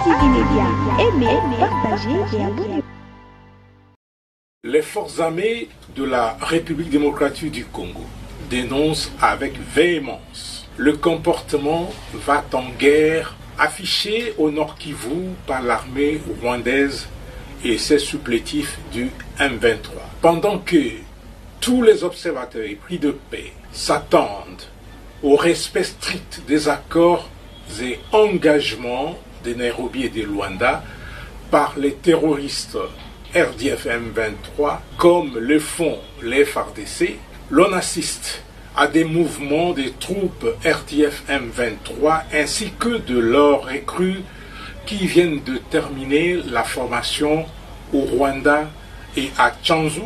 TV Média, aimez, partagez et abonnez-vous. Les forces armées de la République démocratique du Congo dénoncent avec véhémence le comportement va-t-en-guerre affiché au Nord Kivu par l'armée rwandaise et ses supplétifs du M23. Pendant que tous les observateurs épris de paix s'attendent au respect strict des accords et engagements de Nairobi et de Luanda par les terroristes RDF M23, comme le font les FARDC, l'on assiste à des mouvements des troupes RDF M23 ainsi que de leurs recrues qui viennent de terminer la formation au Rwanda et à Tchanzu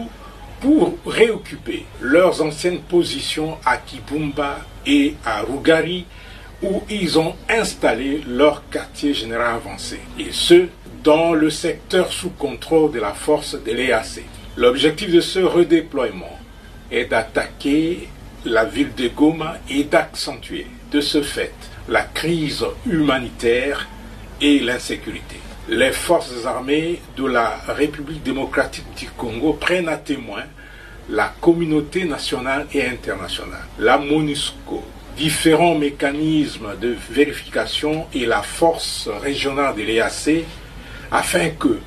pour réoccuper leurs anciennes positions à Kibumba et à Rugari où ils ont installé leur quartier général avancé, et ce, dans le secteur sous contrôle de la force de l'EAC. L'objectif de ce redéploiement est d'attaquer la ville de Goma et d'accentuer de ce fait la crise humanitaire et l'insécurité. Les forces armées de la République démocratique du Congo prennent à témoin la communauté nationale et internationale, la MONUSCO, différents mécanismes de vérification et la force régionale de l'EAC afin que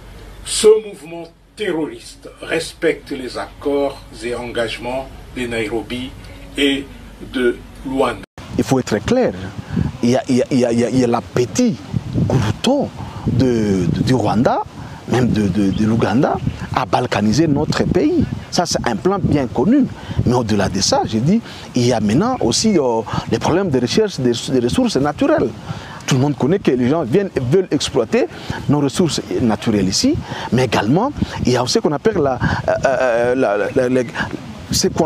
ce mouvement terroriste respecte les accords et engagements de Nairobi et de Luanda. Il faut être clair, il y a l'appétit glouton du Rwanda, même de l'Ouganda, à balkaniser notre pays. Ça, c'est un plan bien connu. Mais au-delà de ça, j'ai dit, il y a maintenant aussi les problèmes de recherche des ressources naturelles. Tout le monde connaît que les gens veulent exploiter nos ressources naturelles ici, mais également, il y a aussi ce qu'on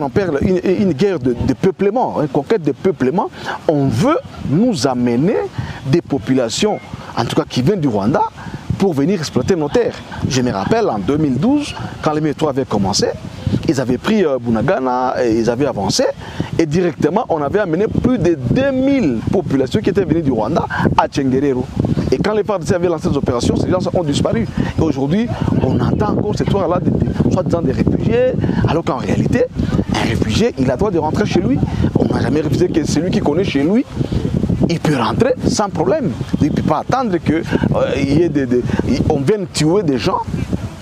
appelle une guerre de peuplement, une conquête de peuplement. On veut nous amener des populations, en tout cas qui viennent du Rwanda, pour venir exploiter nos terres. Je me rappelle en 2012, quand les métros avaient commencé, ils avaient pris Bunagana et ils avaient avancé. Et directement, on avait amené plus de 2000 populations qui étaient venues du Rwanda à Tchengerero. Et quand les FARDC avaient lancé ces opérations, ces gens ont disparu. Et aujourd'hui, on entend encore cette histoire-là, soi-disant des réfugiés, alors qu'en réalité, un réfugié, il a le droit de rentrer chez lui. On n'a jamais refusé que celui qui connaît chez lui, il peut rentrer sans problème. Il ne peut pas attendre qu'on vienne tuer des gens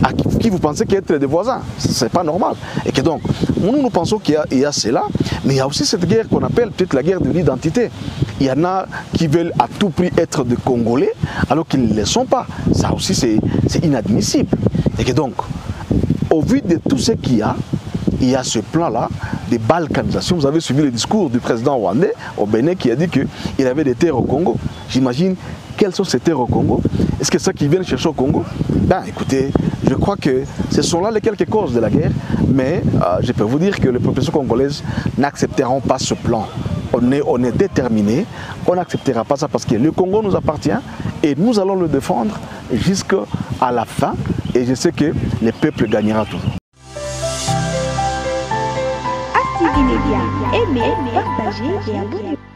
à qui vous pensez qu'être des voisins. Ce n'est pas normal. Et que donc, nous pensons qu'il y a cela, mais il y a aussi cette guerre qu'on appelle peut-être la guerre de l'identité. Il y en a qui veulent à tout prix être des Congolais, alors qu'ils ne le sont pas. Ça aussi, c'est inadmissible. Et que donc, au vu de tout ce qu'il y a ce plan-là de balkanisation. Vous avez suivi le discours du président rwandais au Bénin qui a dit qu'il avait des terres au Congo. J'imagine, quelles sont ces terres au Congo? Est-ce que c'est ça qu'ils viennent chercher au Congo? Ben écoutez, je crois que ce sont là les quelques causes de la guerre, mais je peux vous dire que les populations congolaises n'accepteront pas ce plan. On est déterminé, on n'acceptera pas ça parce que le Congo nous appartient et nous allons le défendre jusqu'à la fin, et je sais que le peuple gagnera toujours. TV Média, aimez, partagez et abonnez-vous.